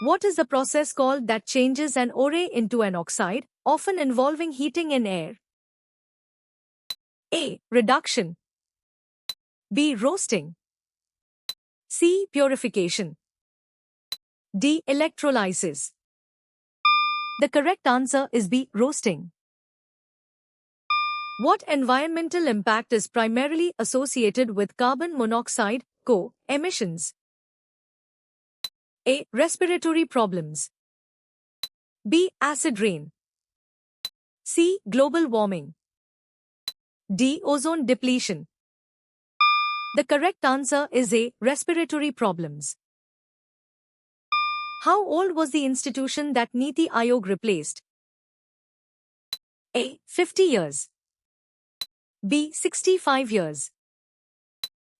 What is the process called that changes an ore into an oxide, often involving heating in air? A. Reduction. B. Roasting. C. Purification. D. Electrolysis. The correct answer is B. Roasting. What environmental impact is primarily associated with carbon monoxide, CO, emissions? A. Respiratory problems. B. Acid rain. C. Global warming. D. Ozone depletion. The correct answer is A. Respiratory problems. How old was the institution that Niti Aayog replaced? A. 50 years. B. 65 years.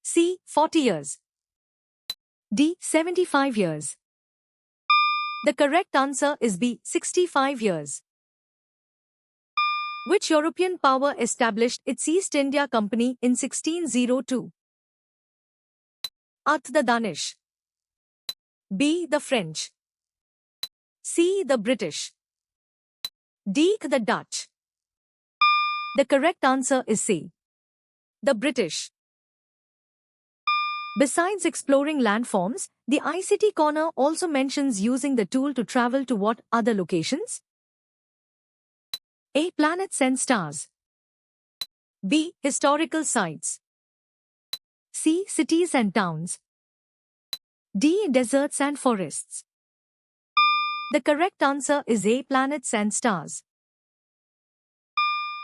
C. 40 years. D. 75 years. The correct answer is B. 65 years. Which European power established its East India Company in 1602? A. The Danish. B. The French. C. The British. D. The Dutch. The correct answer is C. The British. Besides exploring landforms, the ICT Corner also mentions using the tool to travel to what other locations? A. Planets and stars. B. Historical sites. C. Cities and towns. D. Deserts and forests. The correct answer is A. Planets and stars.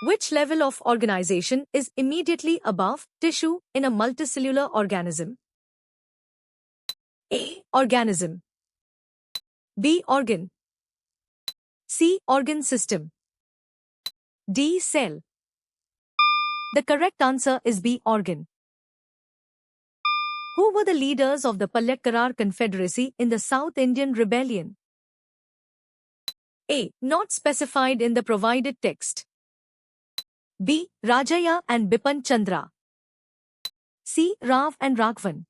Which level of organization is immediately above tissue in a multicellular organism? A. Organism. B. Organ. C. Organ system. D. Cell. The correct answer is B. Organ. Who were the leaders of the Palekkarar Confederacy in the South Indian Rebellion? A. Not specified in the provided text. B. Rajaya and Bipan Chandra. C. Rao and Raghavan.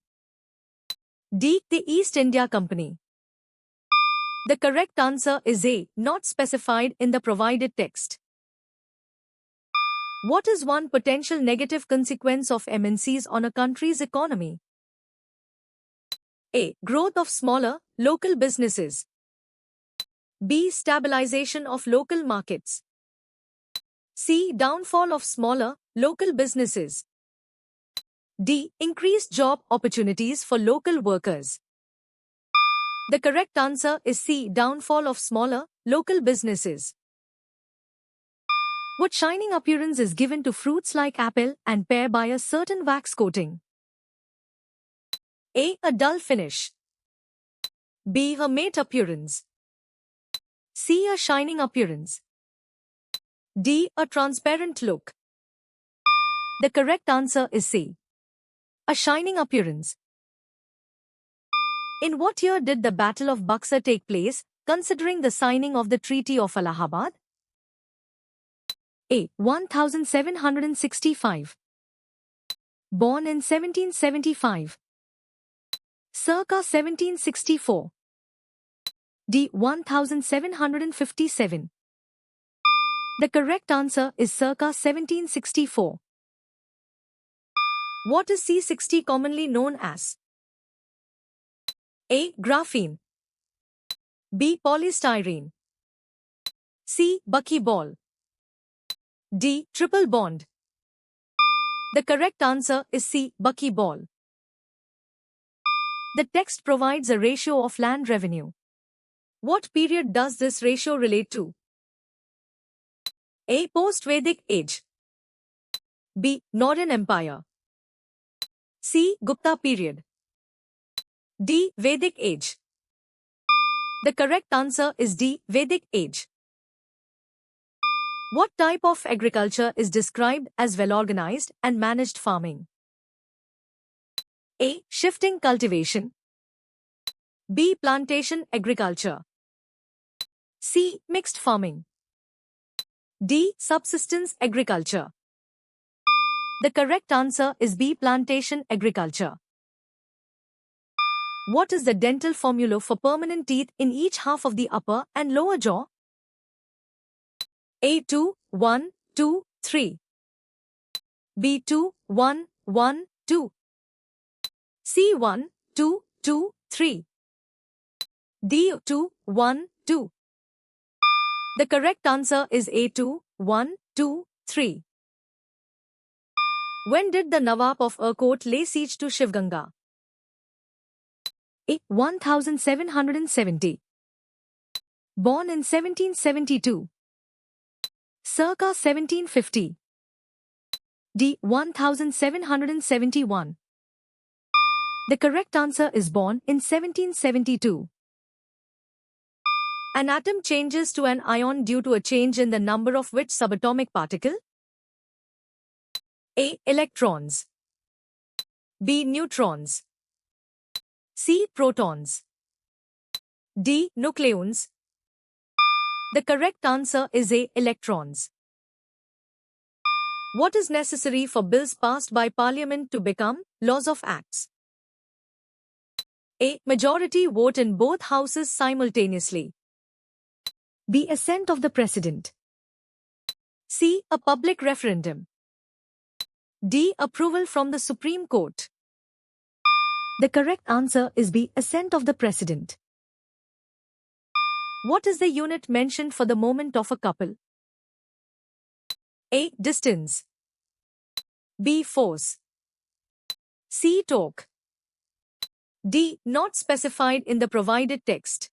D. The East India Company. The correct answer is A. Not specified in the provided text. What is one potential negative consequence of MNCs on a country's economy? A. Growth of smaller, local businesses. B. Stabilization of local markets. C. Downfall of smaller, local businesses. D. Increased job opportunities for local workers. The correct answer is C. Downfall of smaller, local businesses. What shining appearance is given to fruits like apple and pear by a certain wax coating? A. A dull finish. B. A matte appearance. C. A shining appearance. D. A transparent look. The correct answer is C. A shining appearance. In what year did the Battle of Buxar take place, considering the signing of the Treaty of Allahabad? A. 1765. Born in 1775. Circa 1764. D. 1757. The correct answer is circa 1764. What is C60 commonly known as? A. Graphene. B. Polystyrene. C. Buckyball. D. Triple bond. The correct answer is C. Buckyball. The text provides a ratio of land revenue. What period does this ratio relate to? A. Post-Vedic age. B. Northern Empire. C. Gupta period. D. Vedic age. The correct answer is D. Vedic age. What type of agriculture is described as well-organized and managed farming? A. Shifting cultivation. B. Plantation agriculture. C. Mixed farming. D. Subsistence agriculture. The correct answer is B. Plantation agriculture. What is the dental formula for permanent teeth in each half of the upper and lower jaw? A2, 1, 2, 3. B2, 1, 1, 2. C1, 2, 2, 3. D2, 1, 2. The correct answer is A2, 1, 2, 3. When did the Nawab of Erkot lay siege to Shivganga? A. 1770. Born in 1772. Circa 1750. D. 1771. The correct answer is born in 1772. An atom changes to an ion due to a change in the number of which subatomic particle? A. Electrons. B. Neutrons. C. Protons. D. Nucleons. The correct answer is A. Electrons. What is necessary for bills passed by Parliament to become laws of acts? A. Majority vote in both houses simultaneously. B. Assent of the President. C. A public referendum. D. Approval from the Supreme Court. The correct answer is B. Assent of the President. What is the unit mentioned for the moment of a couple? A. Distance. B. Force. C. Torque. D. Not specified in the provided text.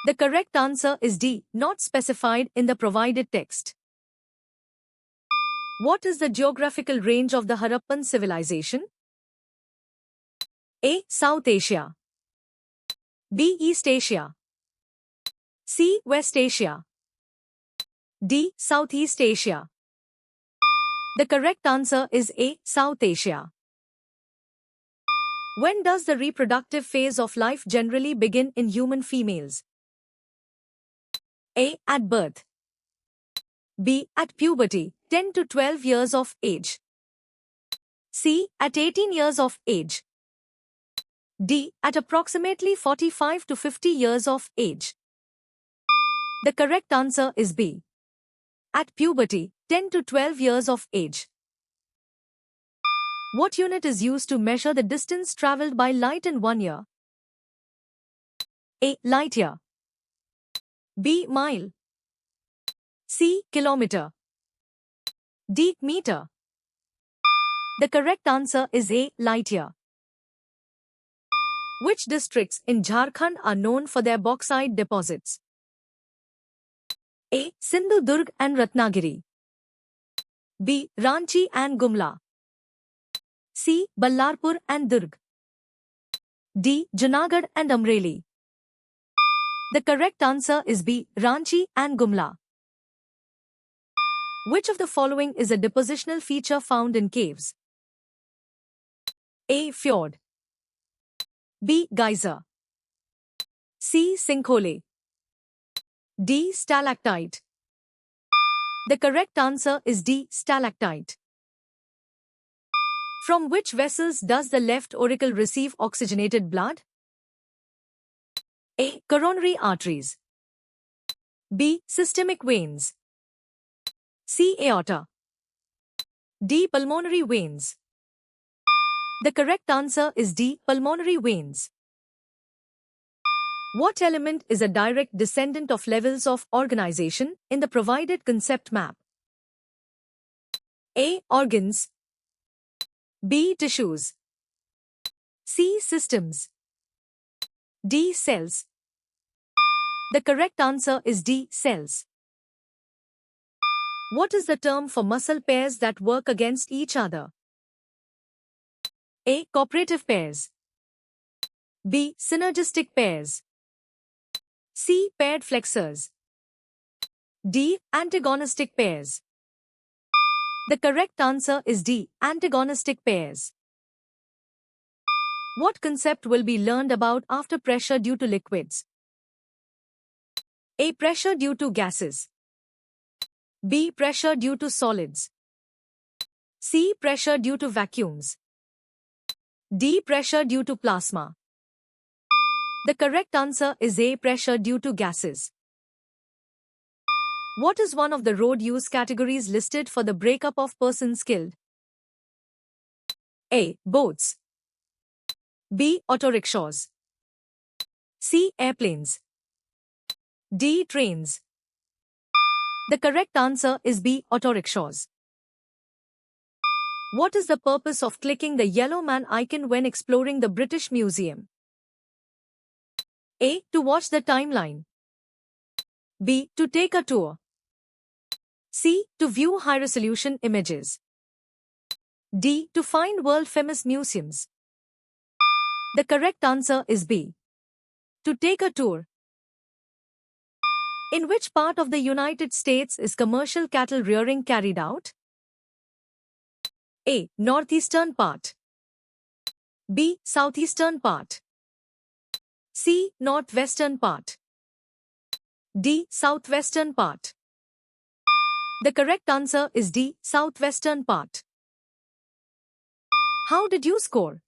The correct answer is D. Not specified in the provided text. What is the geographical range of the Harappan civilization? A. South Asia. B. East Asia. C. West Asia. D. Southeast Asia. The correct answer is A. South Asia. When does the reproductive phase of life generally begin in human females? A. At birth. B. At puberty, 10 to 12 years of age. C. At 18 years of age. D. At approximately 45 to 50 years of age. The correct answer is B. At puberty, 10 to 12 years of age. What unit is used to measure the distance travelled by light in 1 year? A. Light year. B. Mile. C. Kilometer. D. Meter. The correct answer is A. Light year. Which districts in Jharkhand are known for their bauxite deposits? A. Sindhu Durg and Ratnagiri. B. Ranchi and Gumla. C. Ballarpur and Durg. D. Junagadh and Amreli. The correct answer is B. Ranchi and Gumla. Which of the following is a depositional feature found in caves? A. Fjord. B. Geyser. C. Sinkhole. D. Stalactite. The correct answer is D. Stalactite. From which vessels does the left auricle receive oxygenated blood? A. Coronary arteries. B. Systemic veins. C. Aorta. D. Pulmonary veins. The correct answer is D. Pulmonary veins. What element is a direct descendant of levels of organization in the provided concept map? A. Organs. B. Tissues. C. Systems. D. Cells. The correct answer is D. Cells. What is the term for muscle pairs that work against each other? A. Cooperative pairs. B. Synergistic pairs. C. Paired flexors. D. Antagonistic pairs. The correct answer is D. Antagonistic pairs. What concept will be learned about after pressure due to liquids? A. Pressure due to gases. B. Pressure due to solids. C. Pressure due to vacuums. D. Pressure due to plasma. The correct answer is A. Pressure due to gases. What is one of the road use categories listed for the breakup of persons killed? A. Boats. B. Auto rickshaws. C. Airplanes. D. Trains. The correct answer is B. Auto rickshaws. What is the purpose of clicking the yellow man icon when exploring the British Museum? A. To watch the timeline. B. To take a tour. C. To view high-resolution images. D. To find world-famous museums. The correct answer is B. To take a tour. In which part of the United States is commercial cattle rearing carried out? A. Northeastern part. B. Southeastern part. C. Northwestern part. D. Southwestern part. The correct answer is D. Southwestern part. How did you score?